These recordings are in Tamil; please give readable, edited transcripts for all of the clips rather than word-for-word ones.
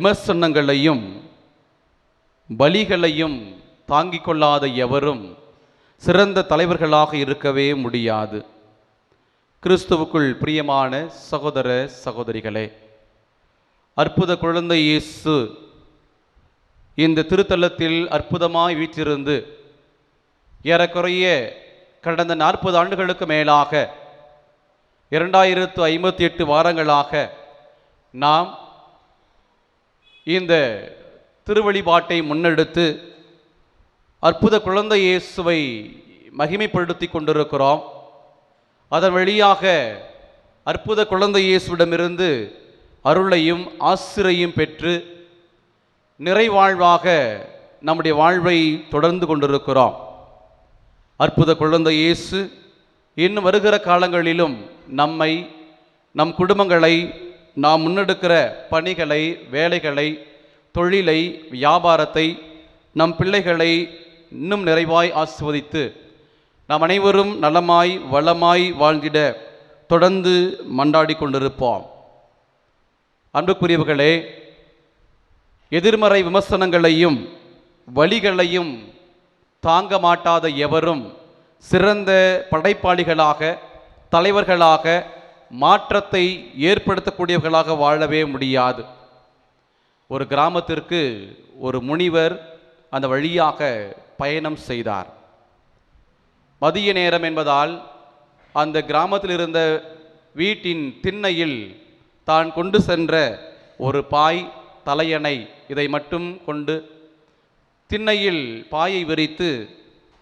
விமர்சனங்களையும் பலிகளையும் தாங்கிக் கொள்ளாத எவரும் சிறந்த தலைவர்களாக இருக்கவே முடியாது. கிறிஸ்துவுக்குள் பிரியமான சகோதர சகோதரிகளே, அற்புத குழந்தை இயேசு இந்த திருத்தலத்தில் அற்புதமாய் வீற்றிருந்து ஏறக்குறைய கடந்த 40 ஆண்டுகளுக்கு மேலாக 2058 வாரங்களாக நாம் இந்த திருவழிபாட்டை முன்னெடுத்து அற்புத குழந்தை இயேசுவை மகிமைப்படுத்தி கொண்டிருக்கிறோம். அதன் வழியாக அற்புத குழந்தை இயேசுவிடமிருந்து அருளையும் ஆசிரையும் பெற்று நிறைவாழ்வாக நம்முடைய வாழ்வை தொடர்ந்து கொண்டிருக்கிறோம். அற்புத குழந்தை இயேசு இன்னும் வருகிற காலங்களிலும் நம்மை, நம் குடும்பங்களை, நாம் முன்னெடுக்கிற பணிகளை, வேலைகளை, தொழிலை, வியாபாரத்தை, நம் பிள்ளைகளை இன்னும் நிறைவாய் ஆசிர்வதித்து நாம் அனைவரும் நலமாய் வளமாய் வாழ்ந்திட தொடர்ந்து மன்றாடி கொண்டிருப்போம். அன்புக்குரியவர்களே, எதிர்மறை விமர்சனங்களையும் வலிகளையும் தாங்க மாட்டாத எவரும் சிறந்த படைப்பாளிகளாக, தலைவர்களாக, மாற்றத்தை ஏற்படுத்தக்கூடியவர்களாக வாழவே முடியாது. ஒரு கிராமத்திற்கு ஒரு முனிவர் அந்த வழியாக பயணம் செய்தார். மதிய நேரம் என்பதால் அந்த கிராமத்தில் இருந்த வீட்டின் திண்ணையில் தான் கொண்டு சென்ற ஒரு பாய், தலையணை, இதை மட்டும் கொண்டு திண்ணையில் பாயை விரித்து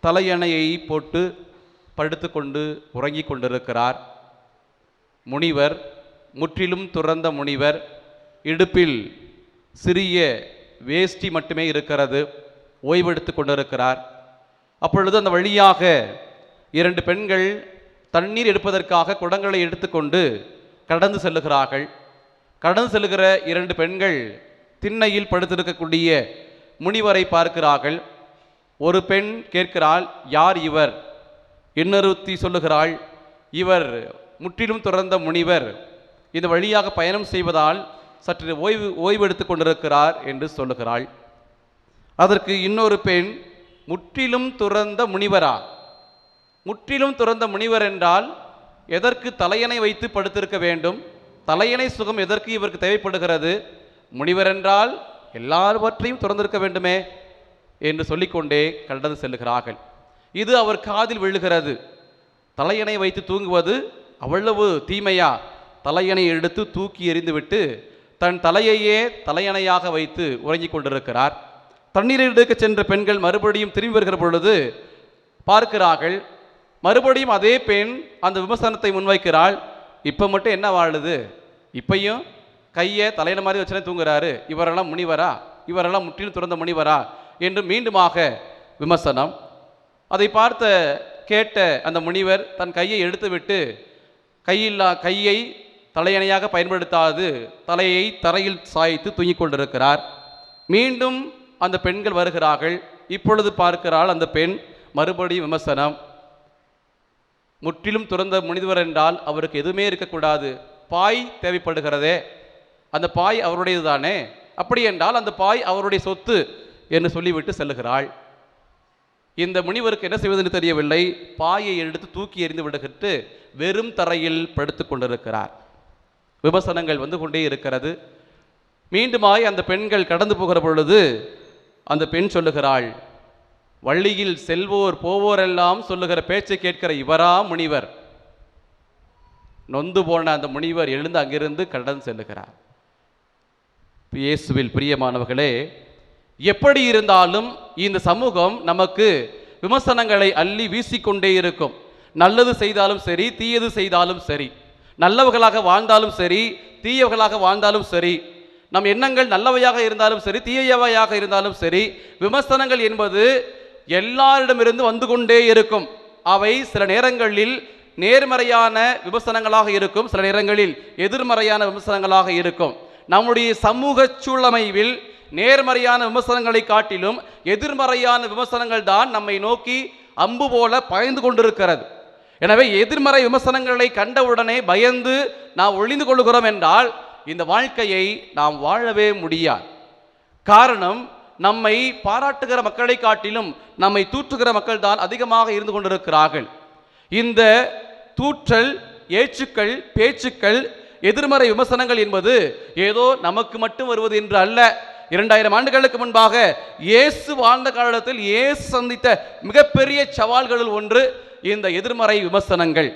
தலையணையை போட்டு படுத்து கொண்டு உறங்கிக் கொண்டிருக்கிறார். முனிவர், முற்றிலும் துறந்த முனிவர், இடுப்பில் சிறிய வேஷ்டி மட்டுமே இருக்கிறது, ஓய்வெடுத்து கொண்டிருக்கிறார். அப்பொழுது அந்த வழியாக 2 பெண்கள் தண்ணீர் எடுப்பதற்காக குடங்களை எடுத்துக்கொண்டு கடந்து செல்லுகிறார்கள். கடந்து செல்லுகிற 2 பெண்கள் திண்ணையில் படுத்திருக்கக்கூடிய முனிவரை பார்க்கிறார்கள். ஒரு பெண் கேட்கிறாள், யார் இவர்? இன்னொருத்தி சொல்லுகிறாள், இவர் முற்றிலும் துறந்த முனிவர், இந்த வழியாக பயணம் செய்வதால் சற்று ஓய்வு எடுத்து கொண்டிருக்கிறார் என்று சொல்லுகிறாள். அதற்கு இன்னொரு பெண், முற்றிலும் துறந்த முனிவரா? முற்றிலும் துறந்த முனிவர் என்றால் எதற்கு தலையணை வைத்து படுத்திருக்க வேண்டும்? தலையணை சுகம் எதற்கு இவருக்கு தேவைப்படுகிறது? முனிவர் என்றால் எல்லாவற்றையும் துறந்திருக்க வேண்டுமே என்று சொல்லிக்கொண்டே கடந்து செல்லுகிறார்கள். இது அவர் காதில் விழுகிறது. தலையணை வைத்து தூங்குவது அவ்வளவு தீமையா? தலையணை எடுத்து தூக்கி எறிந்துவிட்டு தன் தலையையே தலையணையாக வைத்து உறங்கிக் கொண்டிருக்கிறார். தண்ணீரை எடுக்க சென்ற பெண்கள் மறுபடியும் திரும்பி வருகிற பொழுது பார்க்கிறார்கள், மறுபடியும் அதே பெண் அந்த விமர்சனத்தை முன்வைக்கிறாள். இப்போ மட்டும் என்ன வாழுது? இப்பையும் கையை தலையில மாதிரி வச்சுனே தூங்குறாரு, இவரெல்லாம் முனிவரா? இவரெல்லாம் முற்றிலும் துறந்த முனிவரா? என்று மீண்டுமாக விமர்சனம். அதை கேட்ட அந்த முனிவர் தன் கையை எடுத்துவிட்டு கையை தலையணையாக பயன்படுத்தாது தலையை தரையில் சாய்த்து தூங்கிக் கொண்டிருக்கிறார். மீண்டும் அந்த பெண்கள் வருகிறார்கள். இப்பொழுது பார்க்கிறாள் அந்த பெண், மறுபடியும் விமர்சனம். முற்றிலும் துறந்த முனிவர் என்றால் அவருக்கு எதுவுமே இருக்கக்கூடாது, பாய் தேவைப்படுகிறதே, அந்த பாய் அவருடையது தானே, அப்படி என்றால் அந்த பாய் அவருடைய சொத்து என்று சொல்லிவிட்டு செல்லுகிறாள். இந்த முனிவருக்கு என்ன செய்வதென்று தெரியவில்லை. பாயை எடுத்து தூக்கி எறிந்து விடுகிட்டு வெறும் தரையில் படுத்து கொண்டிருக்கிறார். விமர்சனங்கள் வந்து கொண்டே இருக்கிறது. மீண்டுமாய் அந்த பெண்கள் கடந்து போகிற பொழுது அந்த பெண் சொல்லுகிறாள், வள்ளியில் செல்வோர் போவோரெல்லாம் சொல்லுகிற பேச்சை கேட்கிற இவரா முனிவர்? நொந்து போன அந்த முனிவர் எழுந்து அங்கிருந்து கடந்து செல்லுகிறார். இயேசுவில் பிரியமானவர்களே, எப்படி இருந்தாலும் இந்த சமூகம் நமக்கு விமர்சனங்களை அள்ளி வீசிக்கொண்டே இருக்கும். நல்லது செய்தாலும் சரி, தீயது செய்தாலும் சரி, நல்லவர்களாக வாழ்ந்தாலும் சரி, தீயவர்களாக வாழ்ந்தாலும் சரி, நம் எண்ணங்கள் நல்லவையாக இருந்தாலும் சரி, தீயவையாக இருந்தாலும் சரி, விமர்சனங்கள் என்பது எல்லாரிடமிருந்து வந்து கொண்டே இருக்கும். அவை சில நேரங்களில் நேர்மறையான விமர்சனங்களாக இருக்கும், சில நேரங்களில் எதிர்மறையான விமர்சனங்களாக இருக்கும். நம்முடைய சமூக சூழமைவில் நேர்மறையான விமர்சனங்களை காட்டிலும் எதிர்மறையான விமர்சனங்கள் தான் நம்மை நோக்கி அம்பு போல பாய்ந்து கொண்டிருக்கிறது. எனவே எதிர்மறை விமர்சனங்களை கண்டவுடனே பயந்து நாம் ஒளிந்து கொள்கிறோம் என்றால் இந்த வாழ்க்கையை நாம் வாழவே முடியாது. காரணம், நம்மை பாராட்டுகிற மக்களை காட்டிலும் நம்மை தூற்றுகிற மக்கள் தான் அதிகமாக இருந்து கொண்டிருக்கிறார்கள். இந்த தூற்றல், ஏச்சுக்கள், பேச்சுக்கள், எதிர்மறை விமர்சனங்கள் என்பது ஏதோ நமக்கு மட்டும் வருவது என்று அல்ல. 2000 ஆண்டுகளுக்கு முன்பாக இயேசு வாழ்ந்த காலத்தில் இயேசு சந்தித்த மிகப்பெரிய சவால்களில் ஒன்று இந்த எதிர்மறை விமர்சனங்கள்.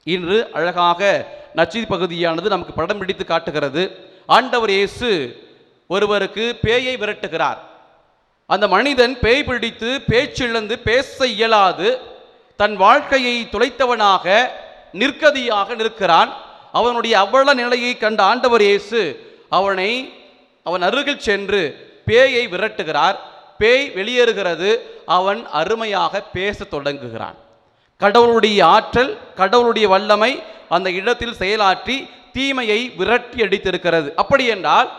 இன்று அழகாக நற்செய்தி பகுதியானது நமக்கு படம் பிடித்து காட்டுகிறது. ஆண்டவர் இயேசு ஒருவருக்கு பேயை விரட்டுகிறார். அந்த மனிதன் பேய் பிடித்து பேச்சிழந்து பேச இயலாது தன் வாழ்க்கையை தொலைத்தவனாக நிற்கதியாக நிற்கிறான். அவனுடைய அவல நிலையை கண்ட ஆண்டவர் இயேசு அவன் அருகில் சென்று பேயை விரட்டுகிறார். பேய் வெளியேறுகிறது. அவன் அருமையாக பேச தொடங்குகிறான். கடவுளுடைய ஆற்றல், கடவுளுடைய வல்லமை அந்த இடத்தில் செயலாற்றி தீமையை விரட்டி அடித்திருக்கிறது. அப்படி என்றால்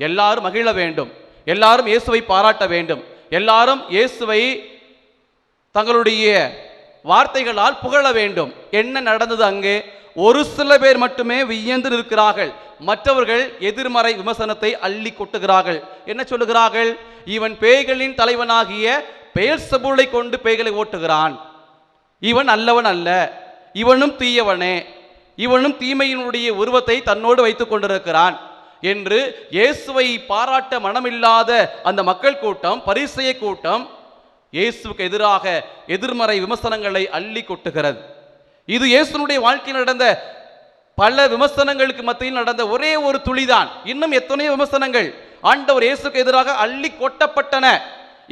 எல்லாரும் மகிழ வேண்டும், எல்லாரும் இயேசுவை பாராட்ட வேண்டும், எல்லாரும் இயேசுவை தங்களுடைய வார்த்தைகளால் புகழ வேண்டும். என்ன நடந்தது அங்கே? ஒரு சில பேர் மட்டுமே வியந்து நிற்கிறார்கள். மற்றவர்கள் எதிர்மறை விமர்சனத்தை அள்ளி கொட்டுகிறார்கள். என்ன சொல்லுகிறார்கள்? இவன் பேய்களின் தலைவனாகிய பெயல்செபூலை கொண்டு பேய்களை ஓட்டுகிறான், இவன் நல்லவன் அல்ல, இவனும் தீயவனே, இவனும் தீமையினுடைய உருவத்தை தன்னோடு வைத்துக் கொண்டிருக்கிறான் என்று இயேசுவை பாராட்ட மனமில்லாத அந்த மக்கள் கூட்டம், பரிசேய கூட்டம் இயேசுவுக்கு எதிராக எதிர்மறை விமர்சனங்களை அள்ளி கொட்டுகிறது. இது இயேசுனுடைய வாழ்க்கையில் நடந்த பல விமர்சனங்களுக்கு மத்தியில் நடந்த ஒரே ஒரு துளிதான். இன்னும் எத்தனையோ விமர்சனங்கள் ஆண்டவர் இயேசுக்கு எதிராக அள்ளி கொட்டப்பட்டன.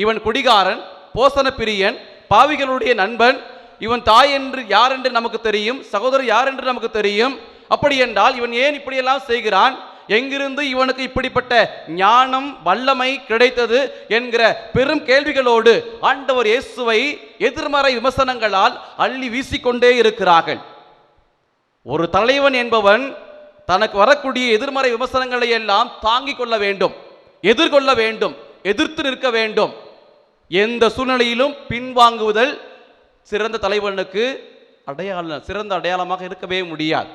இவன் குடிகாரன், போசன பிரியன், பாவிகளுடைய நண்பன், இவன் தாய் என்று யார் என்று நமக்கு தெரியும், சகோதரர் யார் என்று நமக்கு தெரியும். அப்படி என்றால் இவன் ஏன் இப்படியெல்லாம் செய்கிறான்? எங்கிருந்து இவனுக்கு இப்படிப்பட்ட ஞானம், வல்லமை கிடைத்தது என்கிற பெரும் கேள்விகளோடு ஆண்டவர் இயேசுவை எதிர்மறை விமர்சனங்களால் அள்ளி வீசிக்கொண்டே இருக்கிறார்கள். ஒரு தலைவன் என்பவன் தனக்கு வரக்கூடிய எதிர்மறை விமர்சனங்களை எல்லாம் தாங்கிக் கொள்ள வேண்டும், எதிர்கொள்ள வேண்டும், எதிர்த்து நிற்க வேண்டும். எந்த சூழ்நிலையிலும் பின்வாங்குவதல் சிறந்த தலைவனுக்கு சிறந்த அடையாளமாக இருக்கவே முடியாது.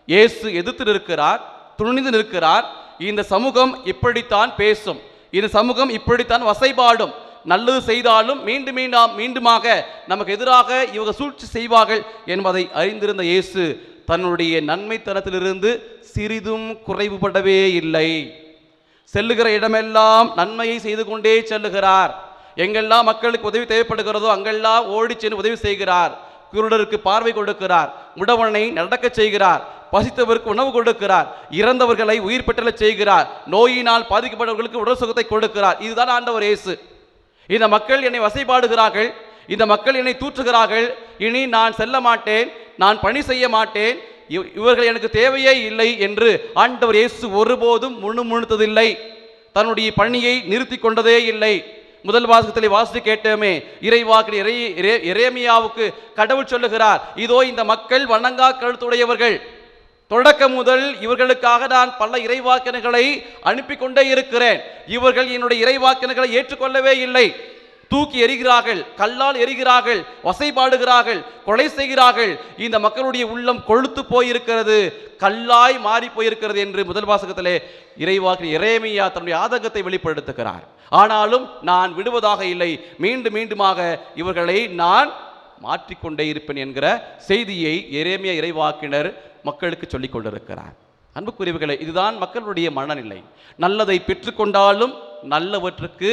இயேசு எதிர்த்து நிற்கிறார், துணிந்து நிற்கிறார். இந்த சமூகம் இப்படித்தான் பேசும், இந்த சமூகம் இப்படித்தான் வசைபாடும். நல்லது செய்தாலும் மீண்டுமாக நமக்கு எதிராக இவங்க சூழ்ச்சி செய்வார்கள் என்பதை அறிந்திருந்த இயேசு தன்னுடைய நன்மைத்தனத்திலிருந்து சிறிதும் குறைவுபடவே இல்லை. செல்லுகிற இடமெல்லாம் நன்மையை செய்து கொண்டே செல்லுகிறார். எங்கெல்லாம் மக்களுக்கு உதவி தேவைப்படுகிறதோ அங்கெல்லாம் ஓடி சென்று உதவி செய்கிறார். குருடருக்கு பார்வை கொடுக்கிறார், முடவனை நடக்க செய்கிறார், பசித்தவருக்கு உணவு கொடுக்கிறார், இறந்தவர்களை உயிர் பெற்றச் செய்கிறார், நோயினால் பாதிக்கப்பட்டவர்களுக்கு உடல் சுகத்தை கொடுக்கிறார். இதுதான் ஆண்டவர் இயேசு. இந்த மக்கள் என்னை வசைபாடுகிறார்கள், இந்த மக்கள் என்னை தூற்றுகிறார்கள், இனி நான் செல்ல மாட்டேன், நான் பணி செய்ய மாட்டேன், இவர்கள் எனக்கு தேவையே இல்லை என்று ஆண்டவர் இயேசு ஒருபோதும் முணுமுணுத்ததில்லை. தன்னுடைய பணியை நிறுத்தி கொண்டதே இல்லை. முதல் வாசகத்திலே வாசித்து கேட்டோமே, இறைவாக்கு எரேமியாவுக்கு கடவுள் சொல்லுகிறார், இதோ இந்த மக்கள் வணங்கா கழுத்துடையவர்கள், தொடக்கம் முதல் இவர்களுக்காக நான் பல இறைவாக்கினர்களை அனுப்பி கொண்டே இருக்கிறேன், இவர்கள் என்னுடைய இறைவாக்கினர்களை ஏற்றுக்கொள்ளவே இல்லை, தூக்கி எறிகிறார்கள், கல்லால் எறிகிறார்கள், வசைபாடுகிறார்கள், கொலை செய்கிறார்கள், இந்த மக்களுடைய உள்ளம் கொழுத்து போயிருக்கிறது, கல்லாய் மாறி போயிருக்கிறது என்று முதல் வாசகத்திலே இறைவாக்கினர் எரேமியா தன்னுடைய ஆதங்கத்தை வெளிப்படுத்துகிறார். ஆனாலும் நான் விடுவதாக இல்லை, மீண்டுமாக இவர்களை நான் மாற்றிக்கொண்டே இருப்பேன் என்கிற செய்தியை எரேமியா இறைவாக்கினர் மக்களுக்கு சொல்லிக் கொண்டிருக்கிறார். அன்புக்குரியவர்களே, இதுதான் மக்களுடைய மனநிலை. நல்லதை பெற்றுக்கொண்டாலும் நல்லவற்றுக்கு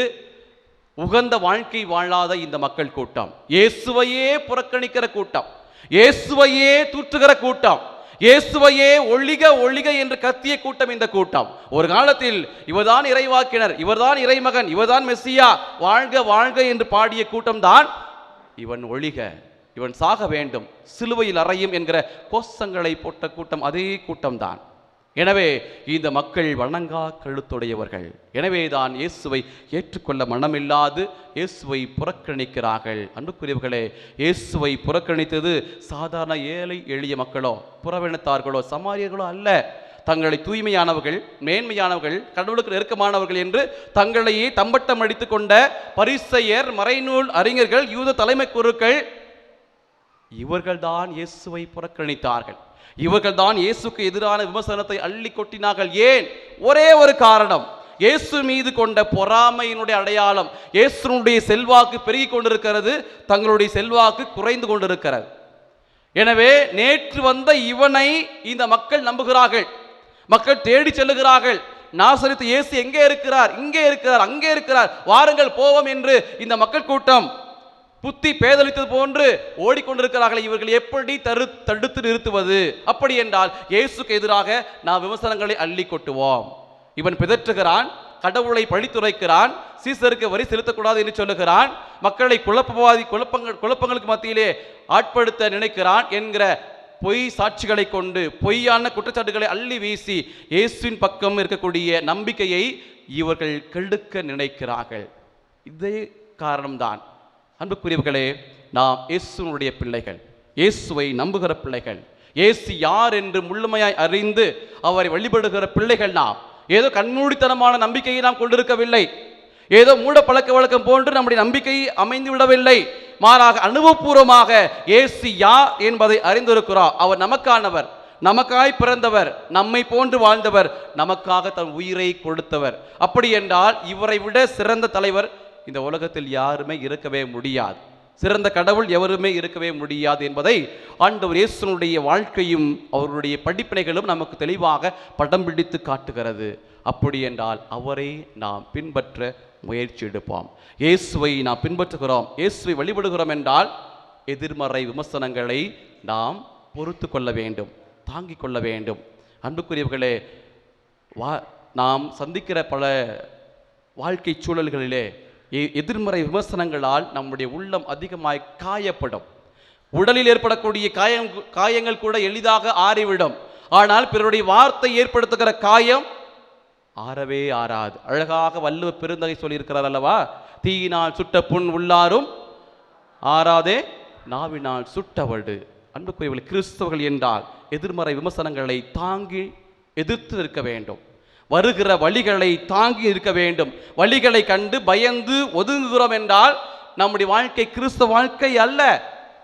உகந்த வாழ்க்கை வாழாத இந்த மக்கள் கூட்டம், இயேசுவையே புறக்கணிக்கிற கூட்டம், இயேசுவையே தூற்றுகிற கூட்டம், இயேசுவையே ஒழிக ஒழிக என்று கத்திய கூட்டம் இந்த கூட்டம். ஒரு காலத்தில் இவர்தான் இறைவாக்கினர், இவர்தான் இறைமகன், இவர்தான் மெஸ்ஸியா, வாழ்க வாழ்க என்று பாடிய கூட்டம் தான் இவன் ஒழிக, இவன் சாக வேண்டும், சிலுவையில் அறையும் என்கிற கோஷங்களை போட்ட கூட்டம் அதே கூட்டம்தான். எனவே இந்த மக்கள் வணங்கா கழுத்துடையவர்கள். எனவே தான் இயேசுவை ஏற்றுக்கொள்ள மனமில்லாது இயேசுவை புறக்கணிக்கிறார்கள். அன்புக்குரியவர்களே, இயேசுவை புறக்கணித்தது சாதாரண ஏழை எளிய மக்களோ, புறவினத்தார்களோ, சமாரியர்களோ அல்ல. தங்களை தூய்மையானவர்கள், மேன்மையானவர்கள், கடவுளுக்கு நெருக்கமானவர்கள் என்று தங்களையே தம்பட்டம் அடித்து கொண்ட பரிசேயர், மறைநூல் அறிஞர்கள், யூத தலைமை குருக்கள், இவர்கள்தான் இயேசுவை புறக்கணித்தார்கள். இவர்கள் தான் இயேசுக்கு எதிரான விமர்சனத்தை அள்ளி கொட்டினார்கள். ஏன்? ஒரே ஒரு காரணம், இயேசு மீது கொண்ட பொறாமையினுடைய அடையாளம். இயேசுனுடைய செல்வாக்கு பெருகி கொண்டிருக்கிறது, தங்களுடைய செல்வாக்கு குறைந்து கொண்டிருக்கிறது. எனவே நேற்று வந்த இவனை இந்த மக்கள் நம்புகிறார்கள், மக்கள் தேடி செல்லுகிறார்கள். நாசரேத்து இயேசு எங்கே இருக்கிறார்? இங்கே இருக்கிறார், அங்கே இருக்கிறார், வாருங்கள் போவோம் என்று இந்த மக்கள் கூட்டம் புத்தி பேதலித்தது போன்று ஓடிக்கொண்டிருக்கிறார்கள். இவர்கள் எப்படி தடுத்து நிறுத்துவது? அப்படி என்றால் இயேசுக்கு எதிராக நாம் விமர்சனங்களை அள்ளி கொட்டுவோம். இவன் பிதற்றுகிறான், கடவுளை பழித்துரைக்கிறான், சீசருக்கு வரி செலுத்தக்கூடாது என்று சொல்லுகிறான், மக்களை குழப்பங்களுக்கு மத்தியிலே ஆட்படுத்த நினைக்கிறான் என்கிற பொய் சாட்சிகளை கொண்டு பொய்யான குற்றச்சாட்டுகளை அள்ளி வீசி இயேசுவின் பக்கம் இருக்கக்கூடிய நம்பிக்கையை இவர்கள் கெடுக்க நினைக்கிறார்கள். இதே காரணம்தான் அன்புக்குரியவர்களே, நாம் இயேசுனுடைய பிள்ளைகள், இயேசுவை நம்புகிற பிள்ளைகள், இயேசு யார் என்று முழுமையாய் அறிந்து அவரை வழிபடுகிற பிள்ளைகள். நாம் ஏதோ கண்மூடித்தனமான நம்பிக்கையை நாம் கொண்டிருக்கவில்லை, ஏதோ மூட பழக்க வழக்கம் போன்று நம்முடைய நம்பிக்கை அமைந்து விடவில்லை. மாறாக அனுபவபூர்வமாக இயேசு யார் என்பதை அறிந்திருக்கிறார். அவர் நமக்கானவர், நமக்காய் பிறந்தவர், நம்மை போன்று வாழ்ந்தவர், நமக்காக தன் உயிரை கொடுத்தவர். அப்படி என்றால் இவரை விட சிறந்த தலைவர் இந்த உலகத்தில் யாருமே இருக்கவே முடியாது, சிறந்த கடவுள் எவருமே இருக்கவே முடியாது என்பதை ஆண்டவர் இயேசுனுடைய வாழ்க்கையும் அவருடைய படிப்பினைகளும் நமக்கு தெளிவாக படம் பிடித்து காட்டுகிறது. அப்படி என்றால் அவரை நாம் பின்பற்ற முயற்சி எடுப்போம். இயேசுவை நாம் பின்பற்றுகிறோம், இயேசுவை வழிபடுகிறோம் என்றால் எதிர்மறை விமர்சனங்களை நாம் பொறுத்து கொள்ள வேண்டும், தாங்கிக் கொள்ள வேண்டும். அன்புக்குரியவர்களே, நாம் சந்திக்கிற பல வாழ்க்கை சூழல்களிலே எதிர்மறை விமர்சனங்களால் நம்முடைய உள்ளம் அதிகமாய் காயப்படும். உடலில் ஏற்படக்கூடிய காயங்கள் கூட எளிதாக ஆறிவிடும். ஆனால் பிறருடைய வார்த்தை ஏற்படுத்துகிற காயம் ஆறவே ஆறாது. அழகாக வள்ளுவ பெருந்தகை சொல்லியிருக்கிறார் அல்லவா, தீயினால் சுட்ட புண் உள்ளாரும் ஆறாதே நாவினால் சுட்டவடு. அன்புக்குரியவர்கள், கிறிஸ்தவர்கள் என்றால் எதிர்மறை விமர்சனங்களை தாங்கி எதிர்த்து நிற்க வேண்டும், வருகிற வழிகளை தாங்கி இருக்க வேண்டும். வழிகளை கண்டு பயந்து ஒதுங்குகிறோம் என்றால் நம்முடைய வாழ்க்கை கிறிஸ்தவ வாழ்க்கை அல்ல.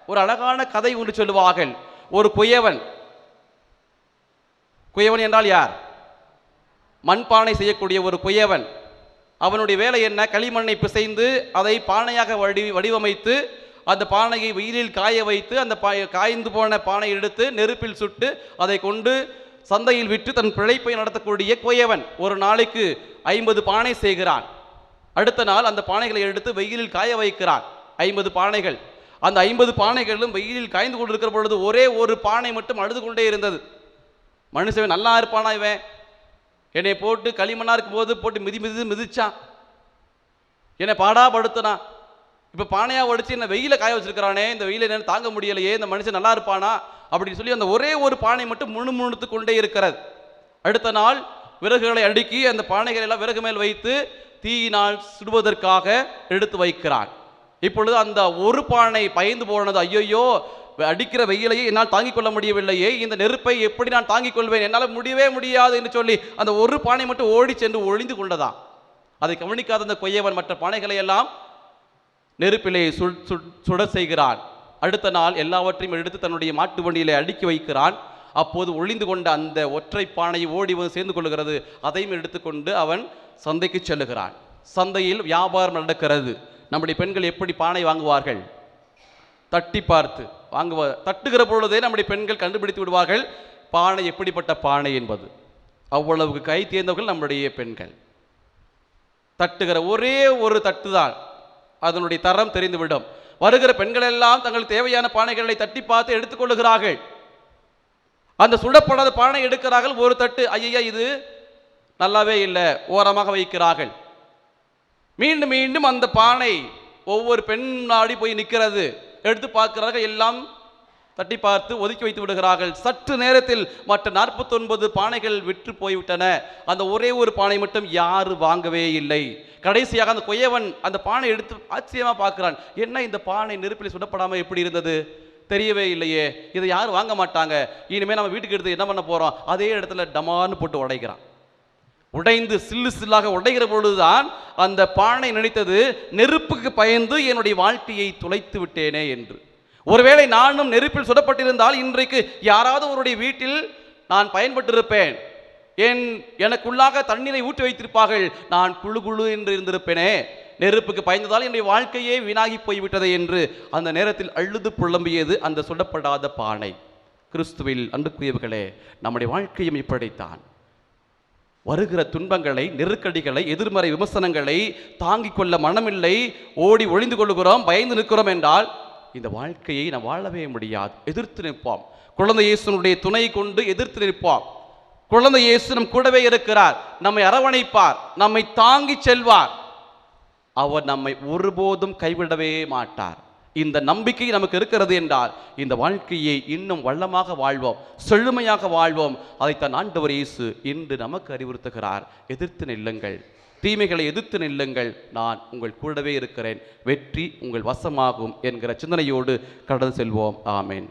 ஒரு அழகான கதை ஒன்று சொல்லுவார்கள். ஒரு குயவன் என்றால் யார்? மண்பானை செய்யக்கூடிய ஒரு குயவன். அவனுடைய வேலை என்ன? களிமண்ணை பிசைந்து அதை பானையாக வடிவமைத்து அந்த பானையை வெயிலில் காய வைத்து அந்த காய்ந்து போன பானை எடுத்து நெருப்பில் சுட்டு அதை கொண்டு சந்தையில் விற்று தன் பிழைப்பை நடத்தக்கூடிய குயவன் ஒரு நாளைக்கு 50 பானை செய்கிறான். அடுத்த நாள் அந்த பானைகளை எடுத்து வெயிலில் காய வைக்கிறான். 50 பானைகள். அந்த 50 பானைகளும் வெயிலில் காய்ந்து கொண்டிருக்கிற பொழுது ஒரே ஒரு பானை மட்டும் அழுது கொண்டே இருந்தது. மனுஷன் நல்லா இருப்பானா, இவன் என்னை போட்டு களிமண்ணா இருக்கும் போது போட்டு மிதிச்சான், என்னை பாடாப்படுத்தினான், இப்போ பானையாக வடித்து என்ன வெயில காய வச்சிருக்கிறானே, இந்த வெயில என்ன தாங்க முடியலையே, இந்த மனுஷன் நல்லா இருப்பானா அப்படின்னு சொல்லி அந்த ஒரே ஒரு பானை மட்டும் முணுமுணுத்து கொண்டே இருக்கிறது. அடுத்த நாள் விறகுகளை அடுக்கி அந்த பானைகள் எல்லாம் விறகு மேல் வைத்து தீயினால் சுடுவதற்காக எடுத்து வைக்கிறான். இப்பொழுது அந்த ஒரு பானை பயந்து போனது. ஐயோ, அடிக்கிற வெயிலையே என்னால் தாங்கிக் கொள்ள முடியவில்லையே, இந்த நெருப்பை எப்படி நான் தாங்கிக் கொள்வேன், என்னால் முடியவே முடியாது என்று சொல்லி அந்த ஒரு பானை மட்டும் ஓடி சென்று ஒளிந்து கொண்டதான். அதை கவனிக்காத அந்த கொய்யவன் மற்ற பானைகளை எல்லாம் நெருப்பிலே சுட செய்கிறான். அடுத்த நாள் எல்லாவற்றையும் எடுத்து தன்னுடைய மாட்டு வண்டியிலே அடுக்கி வைக்கிறான். அப்போது ஒளிந்து கொண்ட அந்த ஒற்றை பானையை ஓடி வந்து சேர்ந்து கொள்கிறது. அதையும் எடுத்துக்கொண்டு அவன் சந்தைக்கு செல்லுகிறான். சந்தையில் வியாபாரம் நடக்கிறது. நம்முடைய பெண்கள் எப்படி பானை வாங்குவார்கள்? தட்டி பார்த்து தட்டுகிற பொழுதே நம்முடைய பெண்கள் கண்டுபிடித்து விடுவார்கள் பானை எப்படிப்பட்ட பானை என்பது. அவ்வளவுக்கு கை தேர்ந்தவர்கள் நம்முடைய பெண்கள். தட்டுகிற ஒரே ஒரு தட்டுதான் அதனுடைய தரம் தெரிந்துவிடும். வருகிற பெண்கள் எல்லாம் தங்களுக்கு தேவையான பானைகளை தட்டி பார்த்து எடுத்துக்கொள்ளுகிறார்கள். அந்த சுடப்படாத பானை எடுக்கிறார்கள். ஒரு தட்டு, ஐயா இது நல்லாவே இல்லை, ஓரமாக வைக்கிறார்கள். மீண்டும் மீண்டும் அந்த பானை ஒவ்வொரு பெண் முன்னாடி போய் நிற்கிறது. எடுத்து பார்க்கிறார்கள், எல்லாம் தட்டி பார்த்து ஒதுக்கி வைத்து விடுகிறார்கள். சற்று நேரத்தில் மற்ற 49 பானைகள் விற்று போய்விட்டன. அந்த ஒரே ஒரு பானை மட்டும் யாரும் வாங்கவே இல்லை. கடைசியாக அந்த கொய்யவன் அந்த பானை எடுத்து ஆச்சரியமாக பார்க்கிறான். என்ன இந்த பானை நெருப்பில் சுடப்படாமல் எப்படி இருந்தது? தெரியவே இல்லையே, இதை யாரும் வாங்க மாட்டாங்க, இனிமேல் நம்ம வீட்டுக்கு எடுத்து என்ன பண்ண போகிறோம்? அதே இடத்துல டமான்னு போட்டு உடைக்கிறான். உடைந்து சில்லு சில்லாக உடைகிற பொழுதுதான் அந்த பானை நினைத்தது, நெருப்புக்கு பயந்து என்னுடைய வாழ்க்கையை துளைத்து விட்டேனே என்று. ஒருவேளை நானும் நெருப்பில் சுடப்பட்டிருந்தால் இன்றைக்கு யாராவது ஒருடைய வீட்டில் நான் பயன்பட்டிருப்பேன். எனக்குள்ளாக தண்ணீரை ஊற்றி வைத்திருப்பார்கள், நான் குழு குழு என்று இருந்திருப்பேனே. நெருப்புக்கு பயந்ததால் என்னுடைய வாழ்க்கையே வீணாகி போய்விட்டதை என்று அந்த நேரத்தில் அழுது புலம்பியது அந்த சுடப்படாத பானை. கிறிஸ்துவில் அன்புக்குரியவர்களே, நம்முடைய வாழ்க்கையும் இப்படித்தான். வருகிற துன்பங்களை, நெருக்கடிகளை, எதிர்மறை விமர்சனங்களை தாங்கிக் கொள்ள மனமில்லை, ஓடி ஒளிந்து கொள்கிறோம், பயந்து நிற்கிறோம் என்றால் இந்த வாழ்க்கையை நாம் வாழவே முடியாது. எதிர்த்து நிற்போம். குழந்தை இயேசுனுடைய துணை கொண்டு எதிர்த்து நிற்போம். குழந்தை இயேசு நம் கூடவே இருக்கிறார், நம்மை அரவணைப்பார், நம்மை தாங்கி செல்வார். அவர் நம்மை ஒருபோதும் கைவிடவே மாட்டார். இந்த நம்பிக்கை நமக்கு இருக்கிறது என்றால் இந்த வாழ்க்கையை இன்னும் வள்ளமாக வாழ்வோம், செழுமையாக வாழ்வோம். அதைத்தான் ஆண்டவர் இயேசு இன்று நமக்கு அறிவுறுத்துகிறார். எதிர்த்து நில்லுங்கள், தீமைகளை எதிர்த்து நில்லுங்கள், நான் உங்கள் கூடவே இருக்கிறேன், வெற்றி உங்கள் வசமாகும் என்கிற சிந்தனையோடு கடந்து செல்வோம். ஆமேன்.